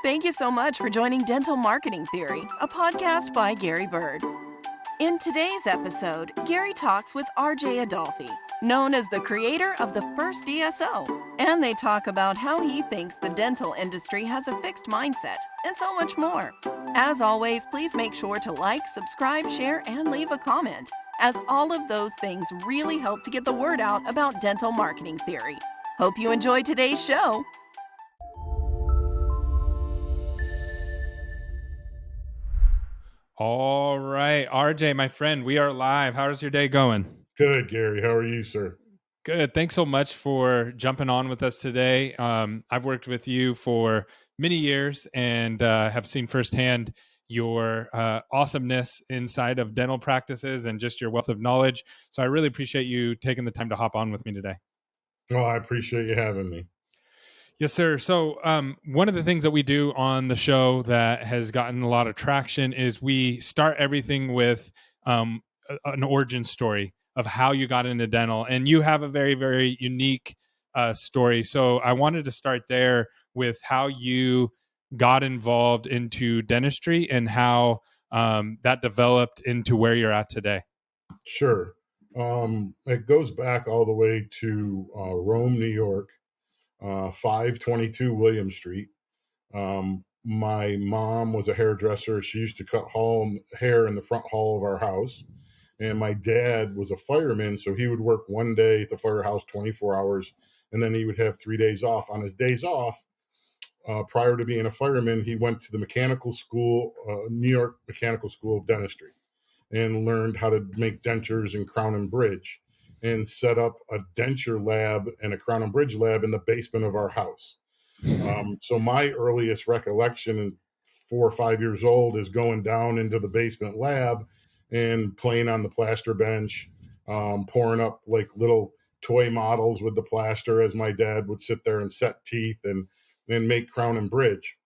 Thank you so much for joining Dental Marketing Theory, a podcast by Gary Bird. In today's episode, Gary talks with RJ Adolfi, known as the creator of the first DSO, and they talk about how he thinks the dental industry has a fixed mindset, and so much more. As always, please make sure to like, subscribe, share, and leave a comment, as all of those things really help to get the word out about dental marketing theory. Hope you enjoy today's show. All right, RJ, my friend, we are live. How's your day going? Good, Gary. How are you, sir? Good. Thanks so much for jumping on with us today. I've worked with you for many years and have seen firsthand your awesomeness inside of dental practices and just your wealth of knowledge. So I really appreciate you taking the time to hop on with me today. Oh, I appreciate you having me. Yes, sir. So one of the things that we do on the show that has gotten a lot of traction is we start everything with an origin story of how you got into dental. And you have a very, very unique story. So I wanted to start there with how you got involved into dentistry and how that developed into where you're at today. Sure. It goes back all the way to Rome, New York, 522 William Street. My mom was a hairdresser. She used to cut hair in the front hall of our house. And my dad was a fireman, so he would work one day at the firehouse 24 hours, and then he would have 3 days off. On his days off, prior to being a fireman, he went to the mechanical school, New York Mechanical School of Dentistry, and learned how to make dentures in Crown and Bridge, and set up a denture lab and a Crown and Bridge lab in the basement of our house. So my earliest recollection, at 4 or 5 years old, is going down into the basement lab and playing on the plaster bench, pouring up like little toy models with the plaster as my dad would sit there and set teeth and make Crown and Bridge.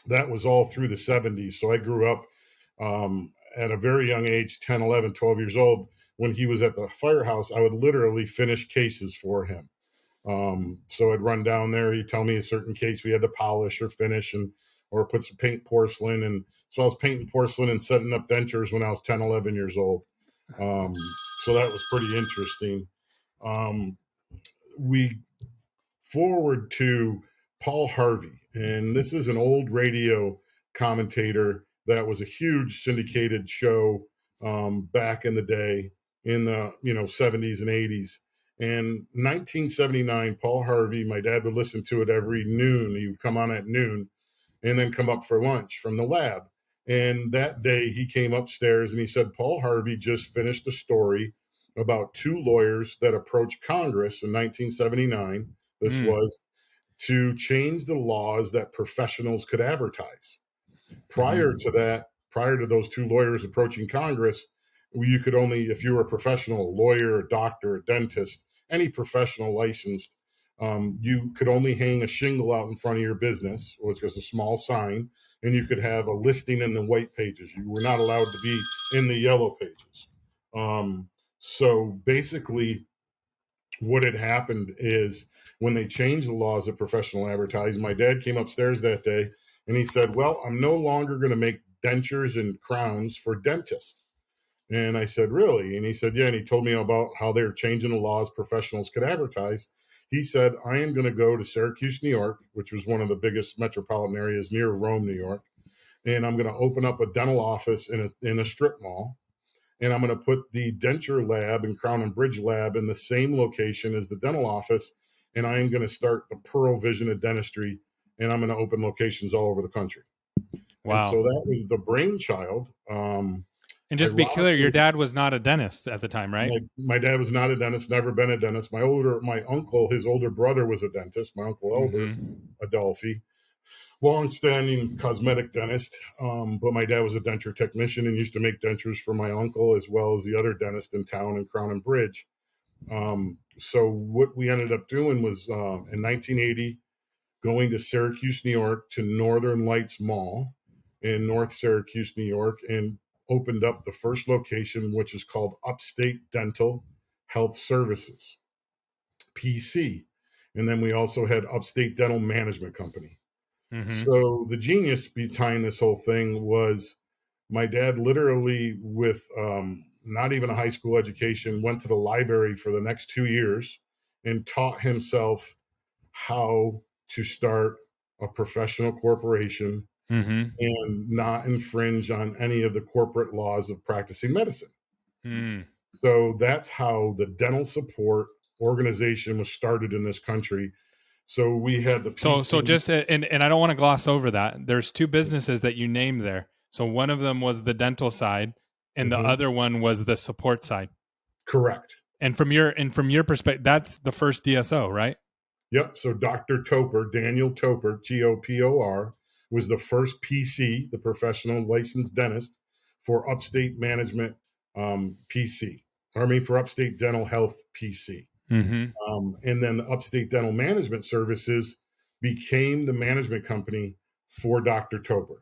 That was all through the 70s. So I grew up at a very young age, 10, 11, 12 years old. When he was at the firehouse, I would literally finish cases for him. So I'd run down there. He'd tell me a certain case we had to polish or finish or put some paint porcelain. And so I was painting porcelain and setting up dentures when I was 10, 11 years old. So that was pretty interesting. We forward to Paul Harvey, and this is an old radio commentator that was a huge syndicated show back in the day in the 70s and 80s. And 1979, Paul Harvey, my dad would listen to it every noon. He would come on at noon and then come up for lunch from the lab. And that day he came upstairs and he said, Paul Harvey just finished a story about two lawyers that approached Congress in 1979. This was to change the laws that professionals could advertise. Prior to those two lawyers approaching Congress, you could only, if you were a professional, a lawyer, a doctor, a dentist, any professional licensed, you could only hang a shingle out in front of your business, which was a small sign, and you could have a listing in the white pages. You were not allowed to be in the yellow pages. So basically, what had happened is when they changed the laws of professional advertising, my dad came upstairs that day and he said, well, I'm no longer going to make dentures and crowns for dentists. And I said, really? And he said, yeah. And he told me about how they were changing the laws professionals could advertise. He said, I am going to go to Syracuse, New York, which was one of the biggest metropolitan areas near Rome, New York. And I'm going to open up a dental office in a strip mall. And I'm going to put the denture lab and Crown and Bridge lab in the same location as the dental office. And I am going to start the Pearl Vision of dentistry. And I'm going to open locations all over the country. Wow. And so that was the brainchild. And just to be clear, your dad was not a dentist at the time, right? My dad was not a dentist, never been a dentist. My uncle, his older brother was a dentist, my Uncle Albert, Adolfi. Long-standing cosmetic dentist, but my dad was a denture technician and used to make dentures for my uncle as well as the other dentist in town in Crown and Bridge. So what we ended up doing was in 1980, going to Syracuse, New York, to Northern Lights Mall in North Syracuse, New York, and opened up the first location, which is called Upstate Dental Health Services, PC. And then we also had Upstate Dental Management Company. Mm-hmm. So the genius behind this whole thing was my dad literally with not even a high school education went to the library for the next 2 years and taught himself how to start a professional corporation Mm-hmm. and not infringe on any of the corporate laws of practicing medicine. Mm. So that's how the dental support organization was started in this country. So we had the So PC. just and I don't want to gloss over that. There's two businesses that you named there. So one of them was the dental side, and the Mhm. other one was the support side. Correct. And from your perspective, that's the first DSO, right? Yep. So Dr. Topor, Daniel Topor, Topor, was the first PC, the professional licensed dentist for upstate management PC. I mean, for upstate dental health PC. Mm-hmm. And then the upstate dental management services became the management company for Dr. Topor.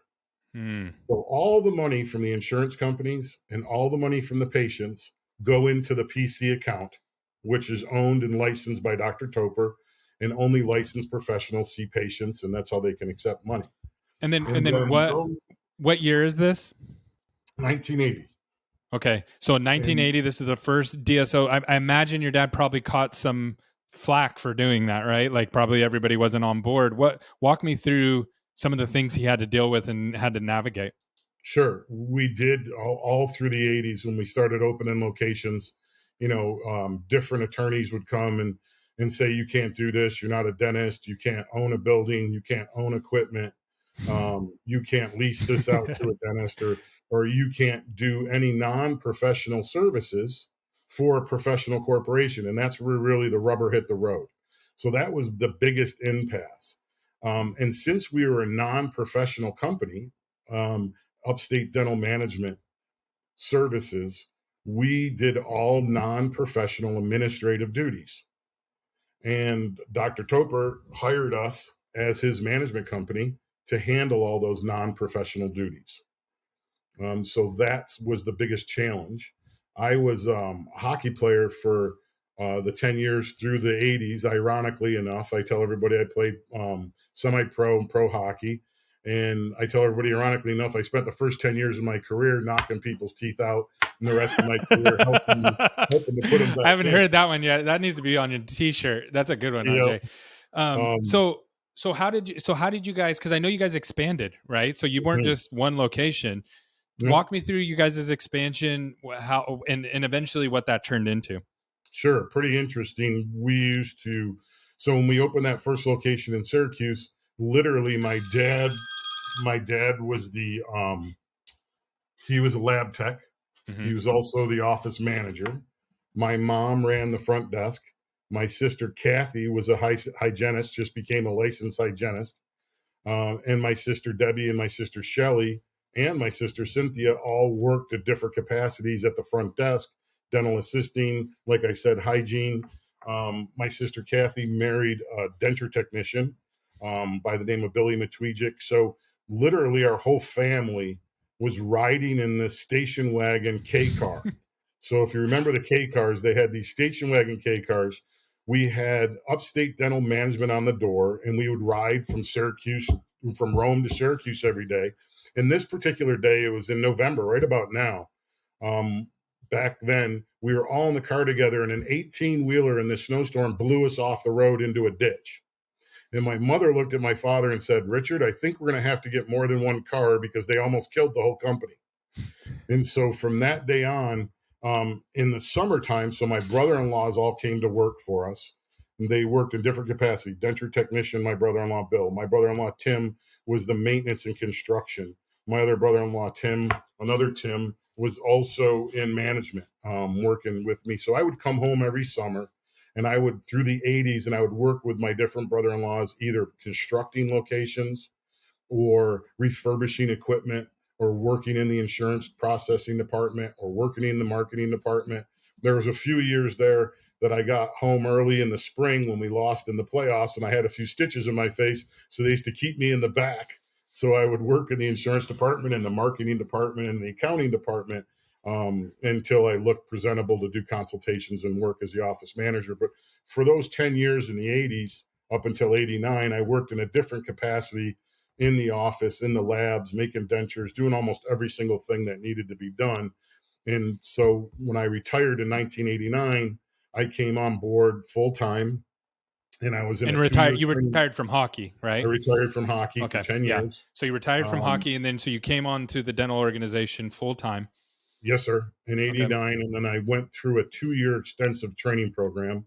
Mm. So all the money from the insurance companies and all the money from the patients go into the PC account, which is owned and licensed by Dr. Topor, and only licensed professionals see patients, and that's how they can accept money. And then And then what year is this? 1980. Okay, so in And 1980, this is the first DSO. I imagine your dad probably caught some flack for doing that, right? Like probably everybody wasn't on board. What walk me through some of the things he had to deal with and had to navigate. sure, we did all through the 80s when we started opening locations. Different attorneys would come and say, you can't do this. You're not a dentist. You can't own a building. You can't own equipment. You can't lease this out to a dentist, or you can't do any non-professional services for a professional corporation. And that's where really the rubber hit the road. So that was the biggest impasse. And since we were a non-professional company, Upstate Dental Management Services, we did all non-professional administrative duties. And Dr. Topor hired us as his management company to handle all those non-professional duties. So that was the biggest challenge. I was a hockey player for the 10 years through the 80s. Ironically enough, I tell everybody I played semi-pro and pro hockey. And I tell everybody, ironically enough, I spent the first 10 years of my career knocking people's teeth out, and the rest of my career helping to put them I back haven't in. heard that one yet. That needs to be on your T-shirt. That's a good one, Yep. RJ. So how did you guys? Because I know you guys expanded, right? So you weren't just one location. Yep. Walk me through you guys' expansion, how and eventually what that turned into. Sure, pretty interesting. So when we opened that first location in Syracuse, literally my dad was he was a lab tech. Mm-hmm. He was also the office manager. My mom ran the front desk. My sister Kathy was a hygienist, just became a licensed hygienist. And my sister Debbie and my sister Shelly and my sister Cynthia all worked at different capacities at the front desk, dental assisting, like I said, hygiene. My sister Kathy married a denture technician by the name of Billy Matwijic. So literally our whole family was riding in this station wagon K car. So if you remember the K cars, they had these station wagon K cars. We had Upstate Dental Management on the door, and we would ride from Rome to Syracuse every day. And this particular day, it was in November, right about now. Back then, we were all in the car together, and an 18-wheeler in this snowstorm blew us off the road into a ditch. And my mother looked at my father and said, Richard, I think we're going to have to get more than one car because they almost killed the whole company. And so from that day on, in the summertime, so my brother-in-laws all came to work for us. And they worked in different capacity. Denture technician, my brother-in-law Bill. My brother-in-law Tim was the maintenance and construction. My other brother-in-law Tim, another Tim, was also in management, working with me. So I would come home every summer, and I would, through the 80s, and I would work with my different brother-in-laws, either constructing locations or refurbishing equipment or working in the insurance processing department or working in the marketing department. There was a few years there that I got home early in the spring when we lost in the playoffs, and I had a few stitches in my face. So they used to keep me in the back. So I would work in the insurance department and the marketing department and the accounting department until I looked presentable to do consultations and work as the office manager. But for those 10 years in the 80s up until 89, I worked in a different capacity in the office, in the labs, making dentures, doing almost every single thing that needed to be done. And so when I retired in 1989, I came on board full time, and I was in And a 2 year you training. retired from hockey, I right? retired from hockey for Okay. 10 Yeah. years. So you retired from Um, hockey, and then so you came on to the dental organization full time. yes, sir, in Okay. 89. And then I went through a 2 year extensive training program,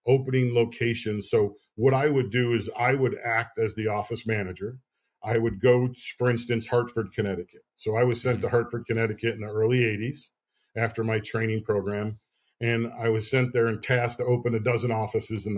opening locations. So what I would do is I would act as the office manager. I would go, for instance, Hartford, Connecticut. So I was sent to Hartford, Connecticut in the early 80s after my training program. And I was sent there and tasked to open a dozen offices in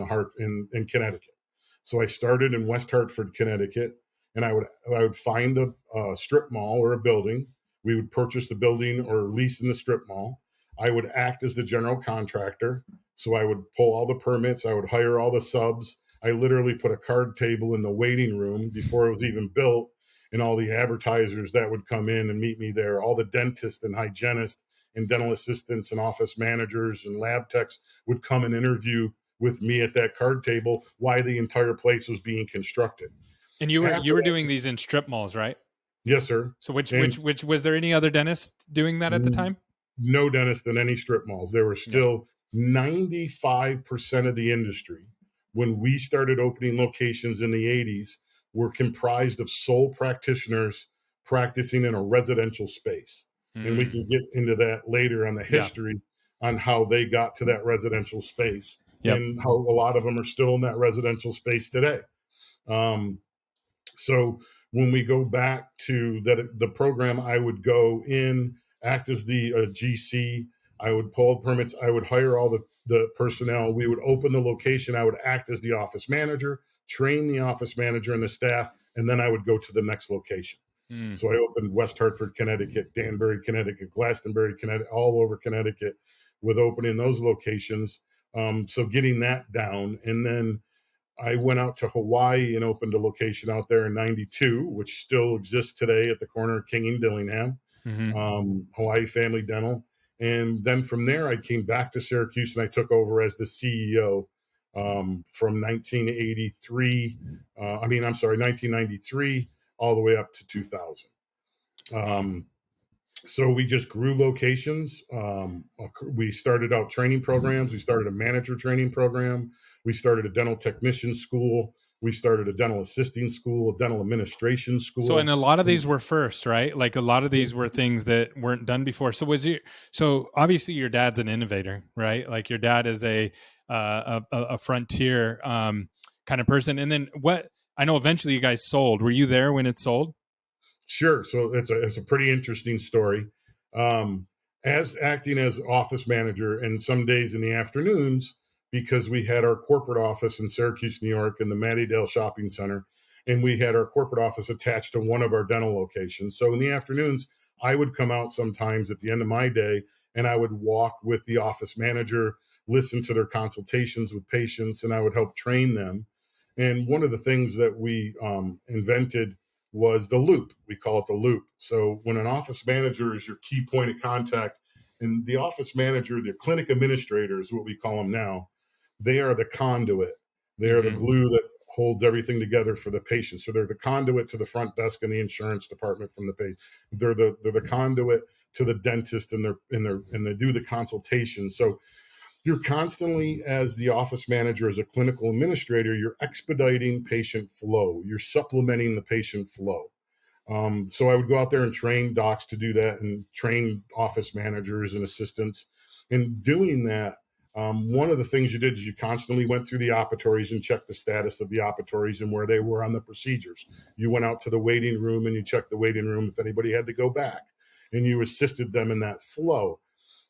Connecticut. So I started in West Hartford, Connecticut, and I would find a strip mall or a building. We would purchase the building or lease in the strip mall. I would act as the general contractor. So I would pull all the permits. I would hire all the subs. I literally put a card table in the waiting room before it was even built, and all the advertisers that would come in and meet me there, all the dentists and hygienists and dental assistants and office managers and lab techs would come and interview with me at that card table why the entire place was being constructed. And you After were that, doing these in strip malls, right? yes, sir. So which And was there any other dentist doing that at the time? no dentist in any strip malls. There were Yeah. still 95% of the industry when we started opening locations in the 80s were comprised of sole practitioners practicing in a residential space. And we can get into that later on the Yeah. history on how they got to that residential space Yep. and how a lot of them are still in that residential space today. So when we go back to the program, I would go in, act as the GC. I would pull permits. I would hire all the personnel. We would open the location. I would act as the office manager, train the office manager and the staff, and then I would go to the next location. So I opened West Hartford, Connecticut, Danbury, Connecticut, Glastonbury, Connecticut, all over Connecticut with opening those locations. So getting that down. And then I went out to Hawaii and opened a location out there in 92, which still exists today at the corner of King and Dillingham, Hawaii Family Dental. And then from there, I came back to Syracuse and I took over as the CEO from 1993 all the way up to 2000. So we just grew locations. We started out training programs. We started a manager training program. We started a dental technician school. We started a dental assisting school, a dental administration school. So, and a lot of these were first, right? Like a lot of these were things that weren't done before. So obviously your dad's an innovator, right? Like your dad is a frontier kind of person. And then I know eventually you guys sold. Were you there when it sold? Sure. So it's a pretty interesting story. As acting as office manager, and some days in the afternoons, because we had our corporate office in Syracuse, New York, in the Mattydale Shopping Center, and we had our corporate office attached to one of our dental locations. So in the afternoons, I would come out sometimes at the end of my day, and I would walk with the office manager, listen to their consultations with patients, and I would help train them. And one of the things that we invented was the loop. We call it the loop. So when an office manager is your key point of contact, and the office manager, the clinic administrator is what we call them now, they are the conduit. They are the glue that holds everything together for the patient. So they're the conduit to the front desk and the insurance department from the patient. They're the conduit to the dentist and they do the consultation. So you're constantly, as the office manager, as a clinical administrator, you're expediting patient flow. You're supplementing the patient flow. So I would go out there and train docs to do that and train office managers and assistants. In doing that, one of the things you did is you constantly went through the operatories and checked the status of the operatories and where they were on the procedures. You went out to the waiting room and you checked the waiting room if anybody had to go back, and you assisted them in that flow.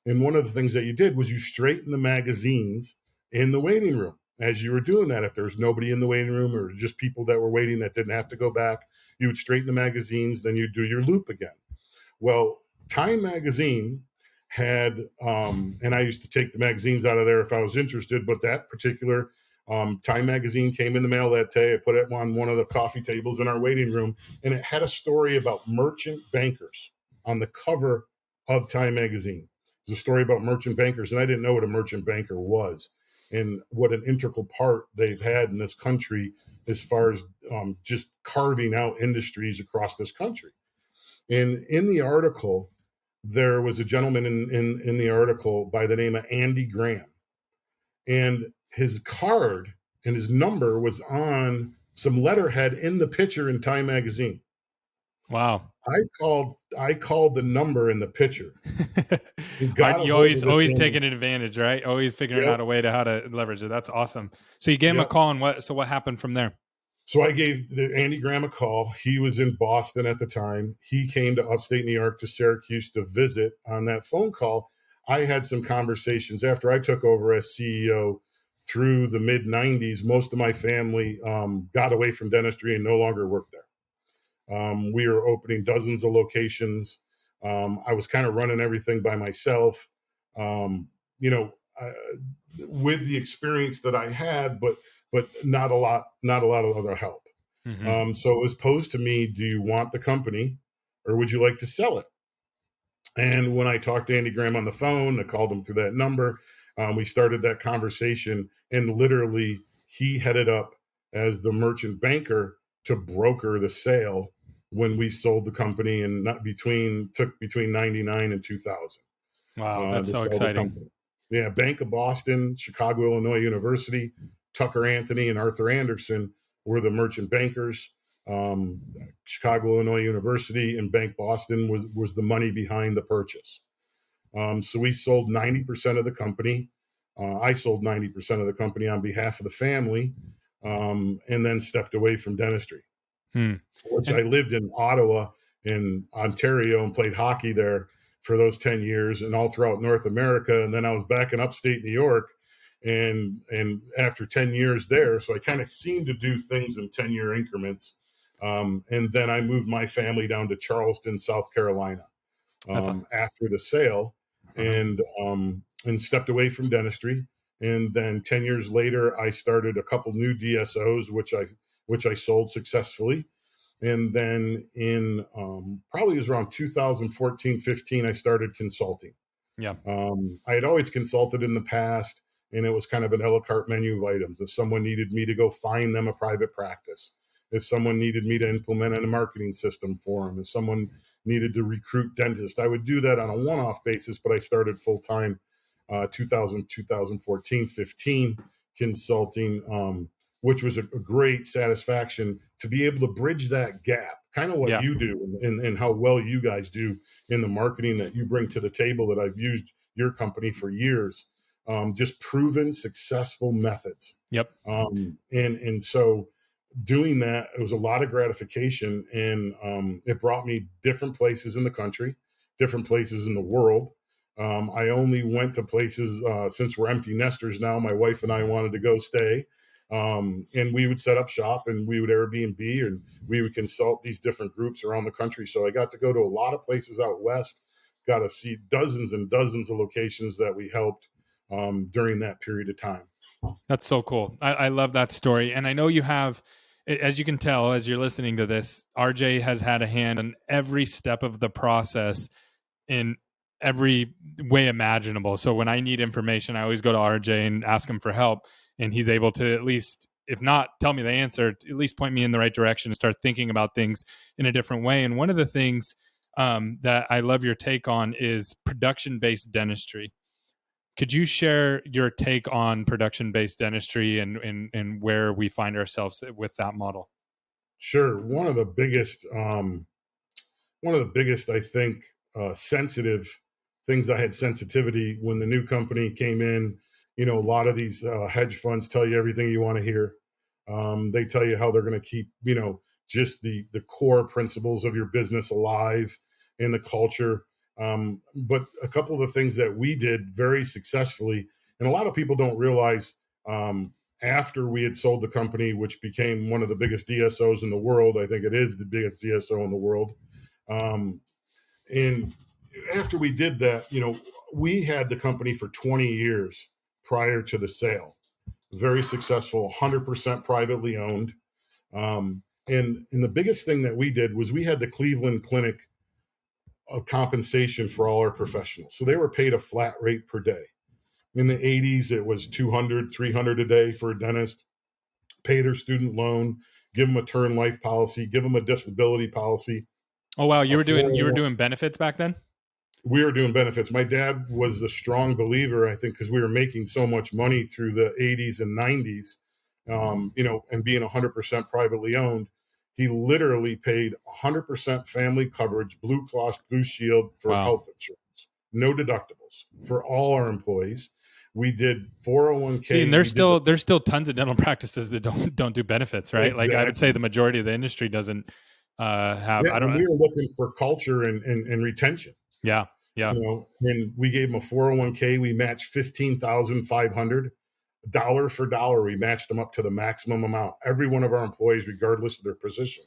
And one of the things that you did was you straightened the magazines in the waiting room. As you were doing that, if there was nobody in the waiting room or just people that were waiting that didn't have to go back, you would straighten the magazines, then you'd do your loop again. Well, Time Magazine had, and I used to take the magazines out of there if I was interested, but that particular Time Magazine came in the mail that day. I put it on one of the coffee tables in our waiting room, and it had a story about merchant bankers on the cover of Time Magazine. It was a story about merchant bankers, and I didn't know what a merchant banker was and what an integral part they've had in this country as far as just carving out industries across this country. And in the article, there was a gentleman in the article by the name of Andy Graham, and his card and his number was on some letterhead in the picture in Time magazine. Wow. I called the number in the picture. You always taking advantage, right? Always figuring out a way to how to leverage it. That's awesome. So you gave him a call, and what happened from there? So I gave Andy Graham a call. He was in Boston at the time. He came to upstate New York to Syracuse to visit. On that phone call, I had some conversations after I took over as CEO through the mid 90s. Most of my family got away from dentistry and no longer worked there. We were opening dozens of locations. I was kind of running everything by myself, with the experience that I had, but not a lot of other help. Mm-hmm. So it was posed to me, do you want the company or would you like to sell it? And when I talked to Andy Graham on the phone, I called him through that number. We started that conversation, and literally he headed up as the merchant banker to broker the sale when we sold the company, and took between 99 and 2000. Wow, that's so exciting. Yeah, Bank of Boston, Chicago, Illinois University, Tucker Anthony and Arthur Anderson were the merchant bankers. Chicago, Illinois University and Bank Boston was the money behind the purchase. So we sold 90% of the company. I sold 90% of the company on behalf of the family, and then stepped away from dentistry, which I lived in Ottawa in Ontario and played hockey there for those 10 years and all throughout North America. And then I was back in upstate New York and after 10 years there. So I kind of seemed to do things in 10-year increments. And then I moved my family down to Charleston, South Carolina, after the sale, and stepped away from dentistry. And then 10 years later, I started a couple new DSOs, which I sold successfully. And then in probably it was around 2014, 15, I started consulting. Yeah. I had always consulted in the past, and it was kind of an a la carte menu of items. If someone needed me to go find them a private practice, if someone needed me to implement a marketing system for them, if someone needed to recruit dentists, I would do that on a one-off basis. But I started full-time 2014, 15 consulting, which was a great satisfaction to be able to bridge that gap, kind of what you do and how well you guys do in the marketing that you bring to the table, that I've used your company for years. Just proven successful methods. Yep. And so doing that, it was a lot of gratification, and it brought me different places in the country, different places in the world. I only went to places, since we're empty nesters now, my wife and I wanted to go stay. And we would set up shop and we would Airbnb and we would consult these different groups around the country. So I got to go to a lot of places out west, got to see dozens and dozens of locations that we helped during that period of time. That's so cool. I love that story. And I know you have, as you can tell, as you're listening to this, RJ has had a hand on every step of the process in every way imaginable. So when I need information, I always go to RJ and ask him for help. And he's able to, at least, if not tell me the answer, at least point me in the right direction and start thinking about things in a different way. And one of the things that I love your take on is production-based dentistry. Could you share your take on production-based dentistry and where we find ourselves with that model? Sure. One of the biggest, I think, sensitive things I had sensitivity when the new company came in. A lot of these hedge funds tell you everything you want to hear. They tell you how they're going to keep, just the core principles of your business alive in the culture. But a couple of the things that we did very successfully, and a lot of people don't realize, after we had sold the company, which became one of the biggest DSOs in the world, I think it is the biggest DSO in the world. And after we did that, we had the company for 20 years prior to the sale. Very successful, 100% privately owned. And the biggest thing that we did was we had the Cleveland Clinic of compensation for all our professionals. So they were paid a flat rate per day. In the 80s, it was $200, $300 a day for a dentist. pay their student loan, give them a term life policy, give them a disability policy. Oh wow, you a were four- doing benefits back then? we were doing benefits. My dad was a strong believer, I think, because we were making so much money through the 80s and 90s, and being 100% privately owned. He literally paid 100% family coverage, Blue Cross Blue Shield for Wow. health insurance, no deductibles for all our employees. We did 401k. See, and there's still tons of dental practices that don't do benefits, right? Exactly. Like I would say the majority of the industry doesn't have. Yeah, I don't. and we were looking for culture and retention. Yeah, yeah. And we gave them a 401k. We matched 15,500 dollar for dollar. We matched them up to the maximum amount. Every one of our employees, regardless of their position.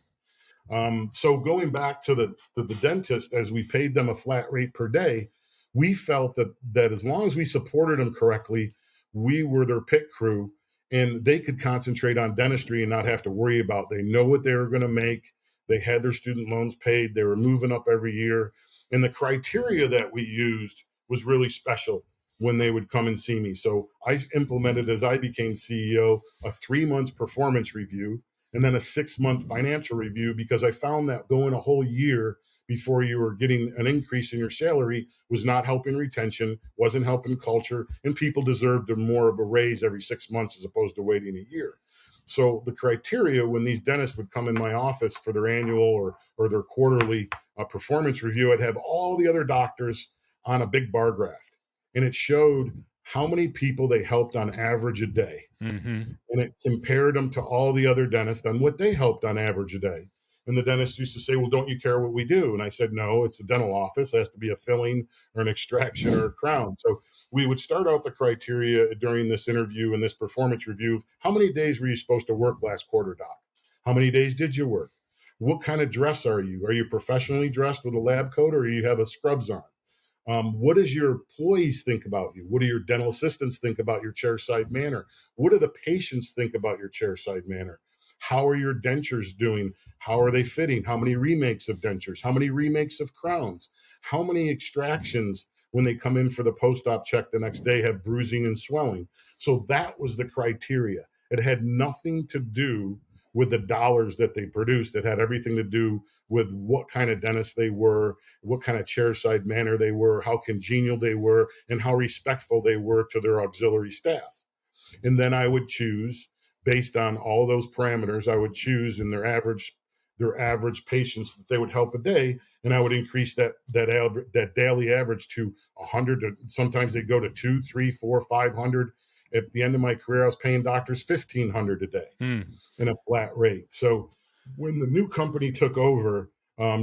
So going back to the dentist, as we paid them a flat rate per day, we felt that as long as we supported them correctly, we were their pit crew, and they could concentrate on dentistry and not have to worry about. They know what they were going to make. They had their student loans paid. They were moving up every year, and the criteria that we used was really special when they would come and see me. So I implemented, as I became CEO, a 3 months performance review and then a 6-month financial review, because I found that going a whole year before you were getting an increase in your salary was not helping retention, wasn't helping culture, and people deserved more of a raise every 6 months as opposed to waiting a year. So the criteria when these dentists would come in my office for their annual or their quarterly performance review, I'd have all the other doctors on a big bar graph, and it showed how many people they helped on average a day. Mm-hmm. And it compared them to all the other dentists on what they helped on average a day. And the dentist used to say, well, don't you care what we do? And I said, no, it's a dental office. It has to be a filling or an extraction or a crown. So we would start out the criteria during this interview and this performance review. How many days were you supposed to work last quarter, doc? How many days did you work? What kind of dress are you? Are you professionally dressed with a lab coat, or you have a scrubs on? What does your employees think about you? What do your dental assistants think about your chairside manner? What do the patients think about your chairside manner? How are your dentures doing? How are they fitting? How many remakes of dentures? How many remakes of crowns? How many extractions when they come in for the post-op check the next day have bruising and swelling? So that was the criteria. It had nothing to do with the dollars that they produced. It had everything to do with what kind of dentist they were, what kind of chairside manner they were, how congenial they were, and how respectful they were to their auxiliary staff. And then I would choose, based on all those parameters, I would choose in their average patients that they would help a day, and I would increase that daily average to 100. Sometimes they go to 2, 3, 4, 500. At the end of my career, I was paying doctors $1,500 a day in a flat rate. So when the new company took over,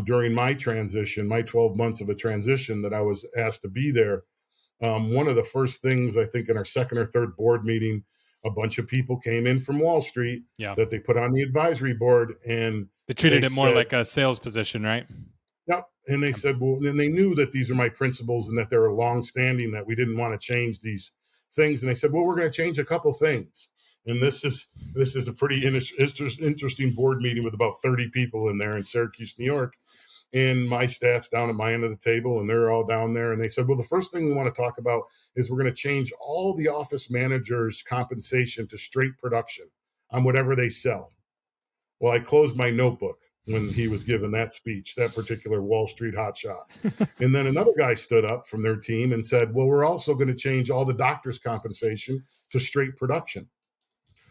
during my transition, my 12 months of a transition that I was asked to be there, one of the first things, I think in our second or third board meeting, a bunch of people came in from Wall Street that they put on the advisory board, and they treated it more like a sales position, right? Yep. And they said, well, and they knew that these are my principles and that they were long-standing, that we didn't want to change these things. And they said, well, we're going to change a couple things. And this is a pretty interesting board meeting with about 30 people in there in Syracuse, New York. And my staff's down at my end of the table, and they're all down there. And they said, well, the first thing we want to talk about is we're going to change all the office managers' compensation to straight production on whatever they sell. Well, I closed my notebook when he was given that speech, that particular Wall Street hotshot. And then another guy stood up from their team and said, well, we're also going to change all the doctors' compensation to straight production.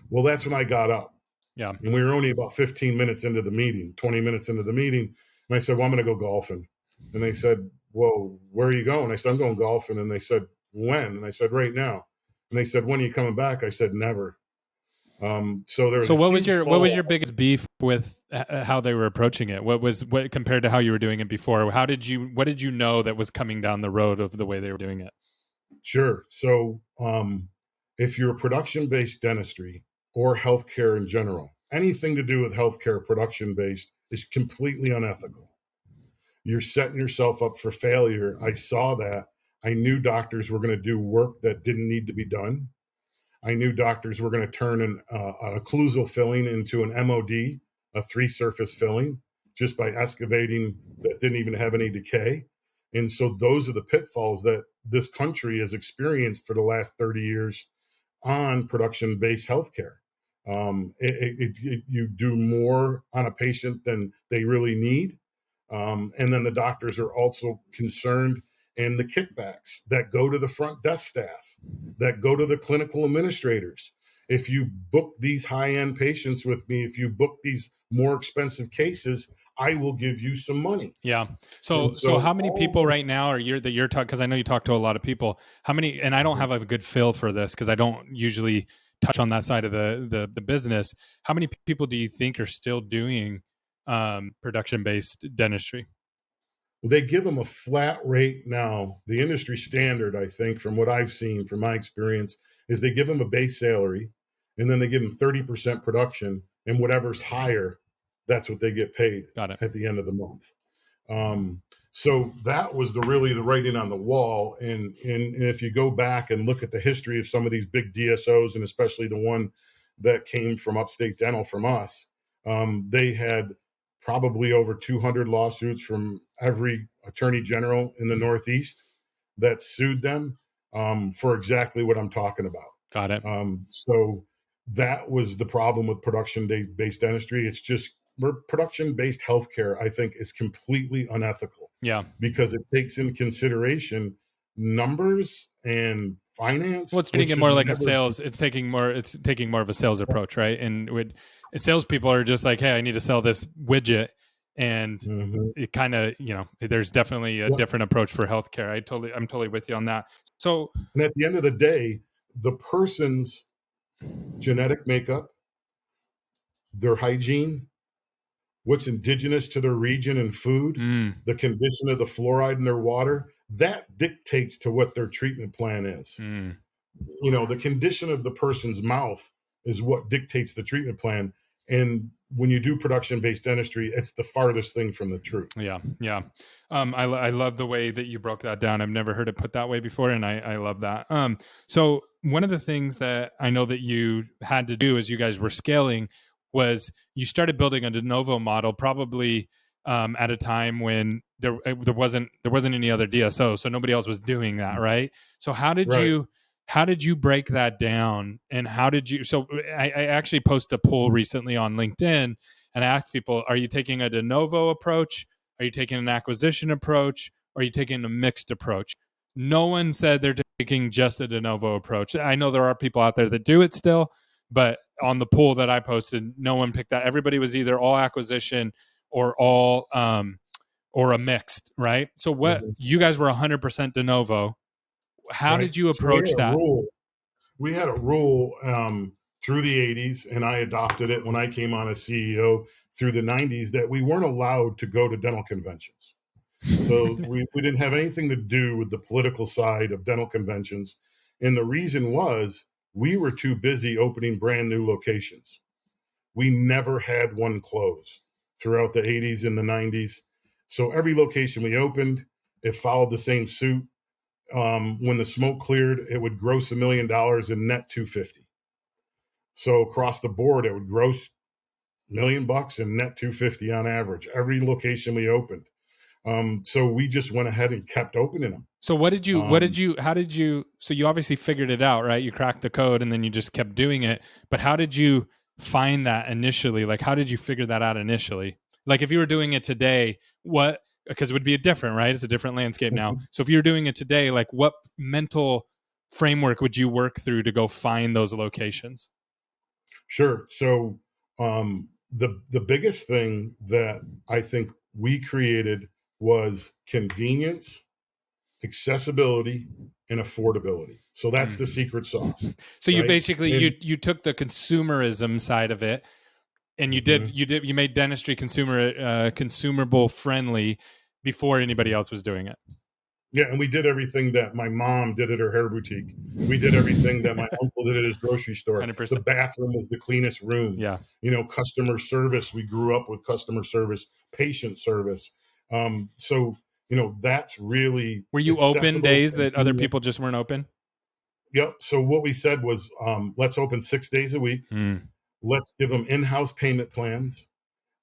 Well, that's when I got up. Yeah. And we were only about 15 minutes into the meeting, 20 minutes into the meeting. And I said, well, I'm going to go golfing. And they said, well, where are you going? I said, I'm going golfing. And they said, when? And I said, right now. And they said, when are you coming back? I said, never. So there was what was your biggest beef with how they were approaching it? What compared to how you were doing it before? What did you know that was coming down the road of the way they were doing it? Sure. So if you're production-based dentistry or healthcare in general, anything to do with healthcare production-based is completely unethical. You're setting yourself up for failure. I saw that. I knew doctors were going to do work that didn't need to be done. I knew doctors were going to turn an occlusal filling into an MOD, a 3-surface filling, just by excavating that didn't even have any decay. And so those are the pitfalls that this country has experienced for the last 30 years on production-based healthcare. You do more on a patient than they really need. And then the doctors are also concerned, and the kickbacks that go to the front desk staff, that go to the clinical administrators. If you book these high-end patients with me, if you book these more expensive cases, I will give you some money. Yeah. And So how many all people those, right now are that you're talking? Because I know you talk to a lot of people. How many? And I don't have a good feel for this because I don't usually touch on that side of the business. How many people do you think are still doing production-based dentistry? they give them a flat rate now. The industry standard, I think, from what I've seen, from my experience, is they give them a base salary, and then they give them 30% production, and whatever's higher, that's what they get paid Got it. at the end of the month. So that was really the writing on the wall. And if you go back and look at the history of some of these big DSOs, and especially the one that came from Upstate Dental from us, they had probably over 200 lawsuits from every attorney general in the Northeast that sued them for exactly what I'm talking about. Got it. So that was the problem with production-based dentistry. It's just production-based healthcare, I think, is completely unethical. Yeah. Because it takes into consideration numbers and finance. Well, it's treating it more like a sales. It's taking more of a sales approach, right? And salespeople are just like, hey, I need to sell this widget, and it kind of, there's definitely a different approach for healthcare. I'm totally with you on that. So, and at the end of the day, the person's genetic makeup, their hygiene, what's indigenous to their region and food, the condition of the fluoride in their water, that dictates to what their treatment plan is. The condition of the person's mouth is what dictates the treatment plan. And when you do production-based dentistry, it's the farthest thing from the truth. Yeah. I love the way that you broke that down. I've never heard it put that way before, and I love that. So one of the things that I know that you had to do as you guys were scaling was you started building a Denovo model, probably at a time when there wasn't any other DSO, so nobody else was doing that, right? So how did you break that down, and how did you? So I actually posted a poll recently on LinkedIn and I asked people, are you taking a Denovo approach? Are you taking an acquisition approach? Or are you taking a mixed approach? No one said they're taking just a Denovo approach. I know there are people out there that do it still, but on the poll that I posted, no one picked that. Everybody was either all acquisition or all or a mixed, right? So what you guys were 100% Denovo. How did you approach that? We had a rule through the 80s, and I adopted it when I came on as CEO through the 90s, that we weren't allowed to go to dental conventions. So we didn't have anything to do with the political side of dental conventions. And the reason was we were too busy opening brand new locations. We never had one close throughout the 80s and the 90s. So every location we opened, it followed the same suit. When the smoke cleared, it would gross $1 million and net $250. So across the board, it would gross $1 million and net $250 on average, every location we opened. So we just went ahead and kept opening them. So so you obviously figured it out, right? You cracked the code and then you just kept doing it. But how did you find that initially? Like, how did you figure that out initially? Like, if you were doing it today, because it would be different, right? It's a different landscape now. So if you were doing it today, like, what mental framework would you work through to go find those locations? Sure. So the biggest thing that I think we created was convenience, accessibility, and affordability. So that's the secret sauce. So you basically you took the consumerism side of it, and you made dentistry consumable friendly before anybody else was doing it. Yeah, and we did everything that my mom did at her hair boutique. We did everything that my uncle did at his grocery store. 100%. The bathroom was the cleanest room. Yeah. Customer service. We grew up with customer service, patient service. So that's really. Were you open days that other people just weren't open? Yep. So what we said was, let's open 6 days a week. Let's give them in-house payment plans.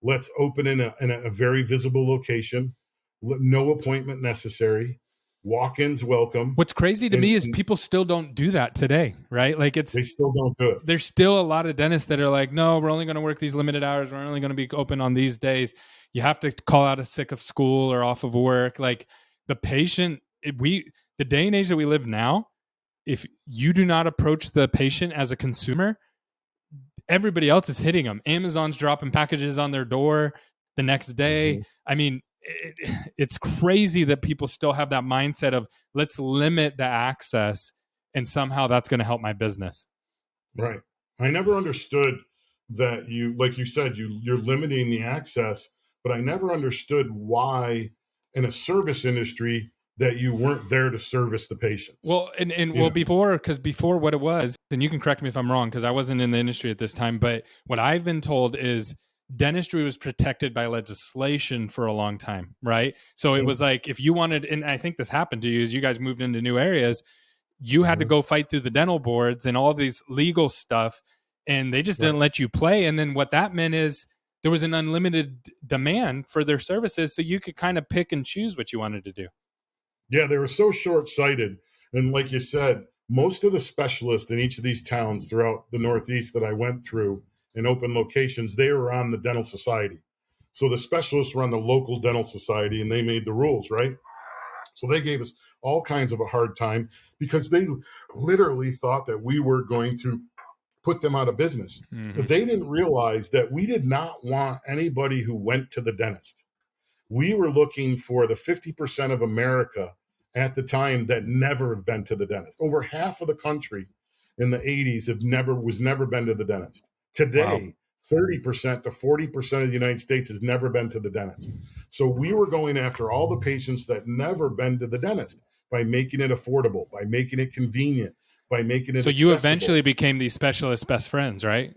Let's open in a very visible location. No appointment necessary. walk-ins welcome. What's crazy to me is people still don't do that today, right? Like they still don't do it. There's still a lot of dentists that are like, no, we're only going to work these limited hours. We're only going to be open on these days. You have to call out a sick of school or off of work. Like the patient, the day and age that we live now, if you do not approach the patient as a consumer, everybody else is hitting them. Amazon's dropping packages on their door the next day. Mm-hmm. I mean, it's crazy that people still have that mindset of let's limit the access and somehow that's going to help my business. Right. I never understood that like you said, you're limiting the access, but I never understood why in a service industry that you weren't there to service the patients. Well, before what it was, and you can correct me if I'm wrong, because I wasn't in the industry at this time, but what I've been told is dentistry was protected by legislation for a long time, right? So it was like, if you wanted, and I think this happened to you as you guys moved into new areas, you had to go fight through the dental boards and all these legal stuff, and they just didn't let you play. And then what that meant is there was an unlimited demand for their services, so you could kind of pick and choose what you wanted to do. Yeah, they were so short-sighted. And like you said, most of the specialists in each of these towns throughout the Northeast that I went through in open locations, they were on the dental society. So the specialists were on the local dental society, and they made the rules, right? So they gave us all kinds of a hard time because they literally thought that we were going to put them out of business. Mm-hmm. They didn't realize that we did not want anybody who went to the dentist. We were looking for the 50% of America at the time that never have been to the dentist. Over half of the country in the 80s was never been to the dentist. Today, 30% to 40% of the United States has never been to the dentist. So we were going after all the patients that never been to the dentist by making it affordable, by making it convenient, by making it accessible. You eventually became these specialist best friends, right?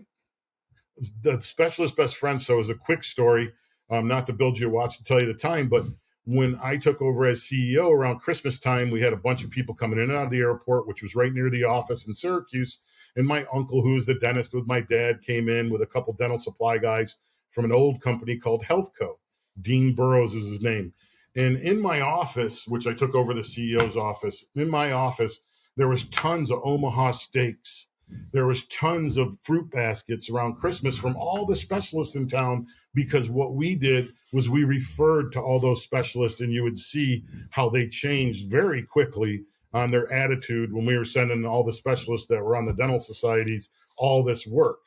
The specialist best friends. So it was a quick story. Not to build you a watch to tell you the time, but when I took over as CEO around Christmas time, we had a bunch of people coming in and out of the airport, which was right near the office in Syracuse. And my uncle, who was the dentist with my dad, came in with a couple dental supply guys from an old company called Healthco. Dean Burrows is his name. And in my office, which I took over the CEO's office, in my office, there was tons of Omaha steaks. There was tons of fruit baskets around Christmas from all the specialists in town, because what we did was we referred to all those specialists, and you would see how they changed very quickly on their attitude when we were sending all the specialists that were on the dental societies all this work.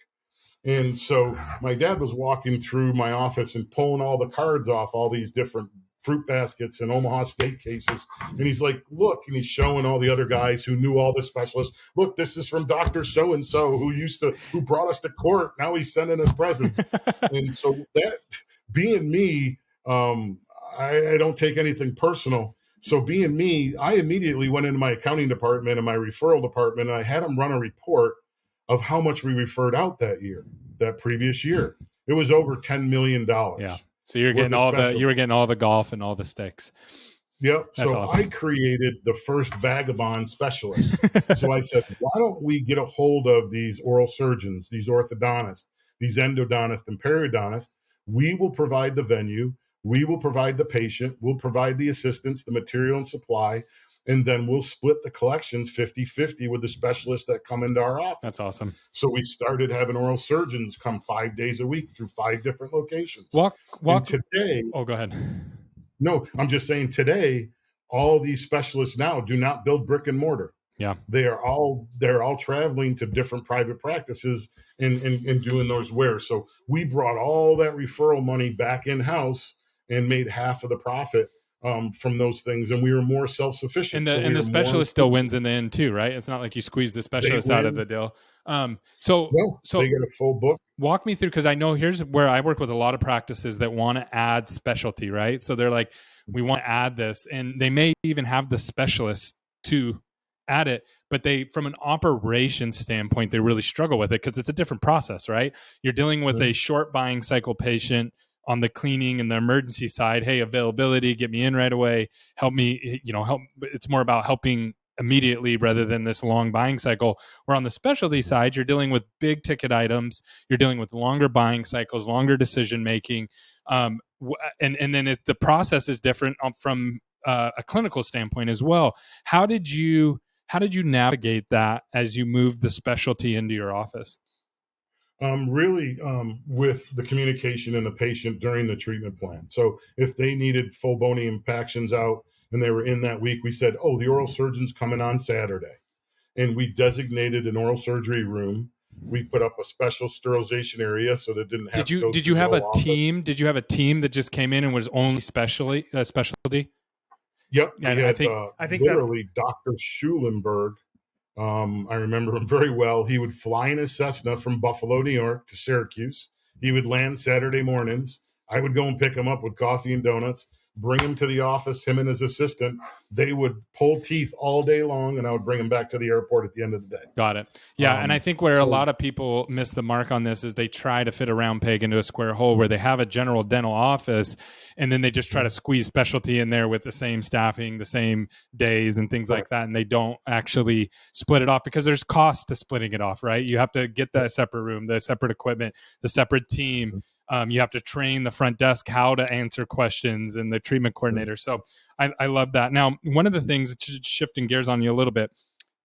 And so my dad was walking through my office and pulling all the cards off all these different fruit baskets and Omaha steak cases. And he's like, look, and he's showing all the other guys who knew all the specialists. Look, this is from Dr. So-and-so who brought us to court. Now he's sending us presents. And so that being me, I don't take anything personal. So being me, I immediately went into my accounting department and my referral department, and I had them run a report of how much we referred out that previous year. It was over $10 million. Yeah. So you're getting you were getting all the golf and all the sticks. Yep. That's so awesome. I created the first vagabond specialist. So I said, why don't we get a hold of these oral surgeons, these orthodontists, these endodontists and periodontists? We will provide the venue. We will provide the patient. We'll provide the assistance, the material and supply. And then we'll split the collections 50-50 with the specialists that come into our office. That's awesome. So we started having oral surgeons come 5 days a week through 5 different locations. Walk. And today. Oh, go ahead. No, I'm just saying today, all these specialists now do not build brick and mortar. Yeah. They're all traveling to different private practices and doing those wares. So we brought all that referral money back in-house and made half of the profit from those things, and we were more self-sufficient. And the specialist still wins in the end too, right? It's not like you squeeze the specialist out of the deal. So they get a full book. Walk me through, because I know here's where I work with a lot of practices that want to add specialty, right? So they're like, we want to add this, and they may even have the specialist to add it, but they, from an operations standpoint, they really struggle with it because it's a different process, right? You're dealing with a short buying cycle patient on the cleaning and the emergency side. Hey, availability, get me in right away. Help me, help. It's more about helping immediately rather than this long buying cycle. Where on the specialty side, you're dealing with big ticket items. You're dealing with longer buying cycles, longer decision making. And then the process is different from a clinical standpoint as well. How did you navigate that as you moved the specialty into your office? Really, with the communication and the patient during the treatment plan. So if they needed full bony impactions out and they were in that week, we said, oh, the oral surgeon's coming on Saturday. And we designated an oral surgery room. We put up a special sterilization area so that didn't have to go Did you have a office. team? Did you have a team that just came in and was only specialty? Yep. And We I had think literally Dr. Schulenberg. I remember him very well. He would fly in his Cessna from Buffalo, New York to Syracuse. He would land Saturday mornings. I would go and pick him up with coffee and donuts, bring him to the office, him and his assistant. They would pull teeth all day long, and I would bring him back to the airport at the end of the day. Got it. Yeah, and I think where a lot of people miss the mark on this is they try to fit a round peg into a square hole, where they have a general dental office, and then they just try to squeeze specialty in there with the same staffing, the same days, and things like that, and they don't actually split it off because there's cost to splitting it off, right? You have to get that separate room, the separate equipment, the separate team. You have to train the front desk how to answer questions and the treatment coordinator. So I love that. Now, one of the things, shifting gears on you a little bit,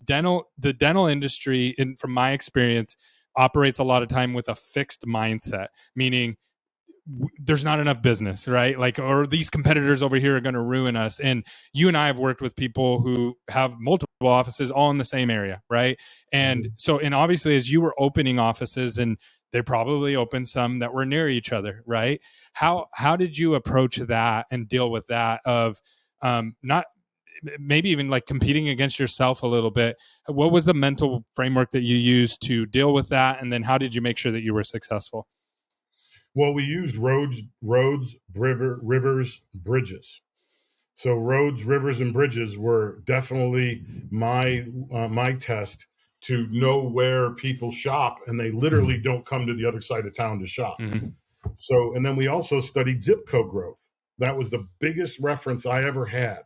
the dental industry, from my experience, operates a lot of time with a fixed mindset, meaning there's not enough business, right? Like, or these competitors over here are going to ruin us. And you and I have worked with people who have multiple offices all in the same area, right? And so, and obviously, as you were opening offices, and they probably opened some that were near each other, right? How did you approach that and deal with that of not maybe even like competing against yourself a little bit? What was the mental framework that you used to deal with that? And then how did you make sure that you were successful? Well, we used roads, rivers, bridges. So roads, rivers, and bridges were definitely my test to know where people shop, and they literally don't come to the other side of town to shop. So, and then we also studied zip code growth. That was the biggest reference I ever had.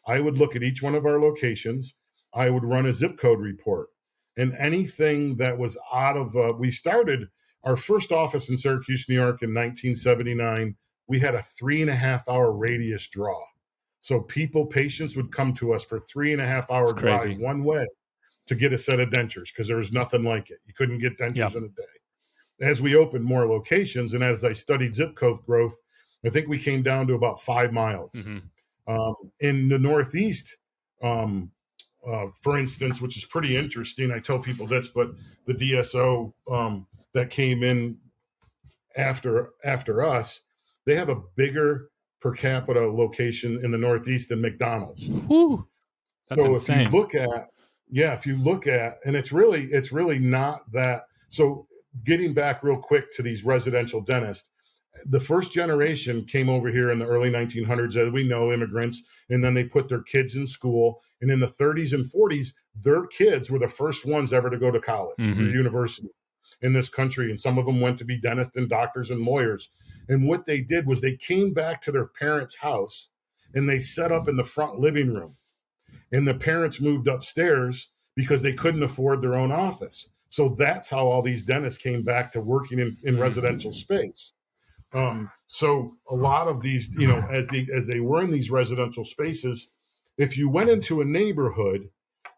I would look at each one of our locations. I would run a zip code report, and anything that was out of, we started our first office in Syracuse, New York in 1979. We had a 3.5-hour radius draw. So patients would come to us for 3.5-hour drive one way to get a set of dentures because there was nothing like it. You couldn't get dentures in a day. As we opened more locations and as I studied zip code growth, I think we came down to about 5 miles. In the Northeast, for instance, which is pretty interesting, I tell people this, but the DSO that came in after us, they have a bigger per capita location in the Northeast than McDonald's. Whew, that's insane. If you look at, and it's really not that. So getting back real quick to these residential dentists, the first generation came over here in the early 1900s, as we know, immigrants, and then they put their kids in school. And in the 30s and 40s, their kids were the first ones ever to go to college or university in this country. And some of them went to be dentists and doctors and lawyers. And what they did was they came back to their parents' house and they set up in the front living room. And the parents moved upstairs because they couldn't afford their own office. So that's how all these dentists came back to working in residential space. So a lot of these, as they were in these residential spaces, if you went into a neighborhood,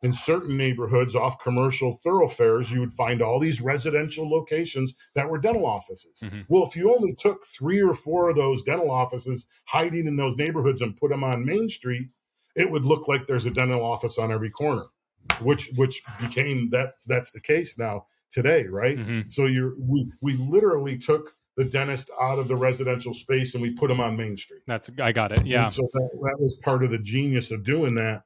in certain neighborhoods off commercial thoroughfares, you would find all these residential locations that were dental offices. Well, if you only took 3 or 4 of those dental offices hiding in those neighborhoods and put them on Main Street, it would look like there's a dental office on every corner, which became that's the case now today, right? So we literally took the dentist out of the residential space and we put them on Main Street. I got it. Yeah. And so that was part of the genius of doing that.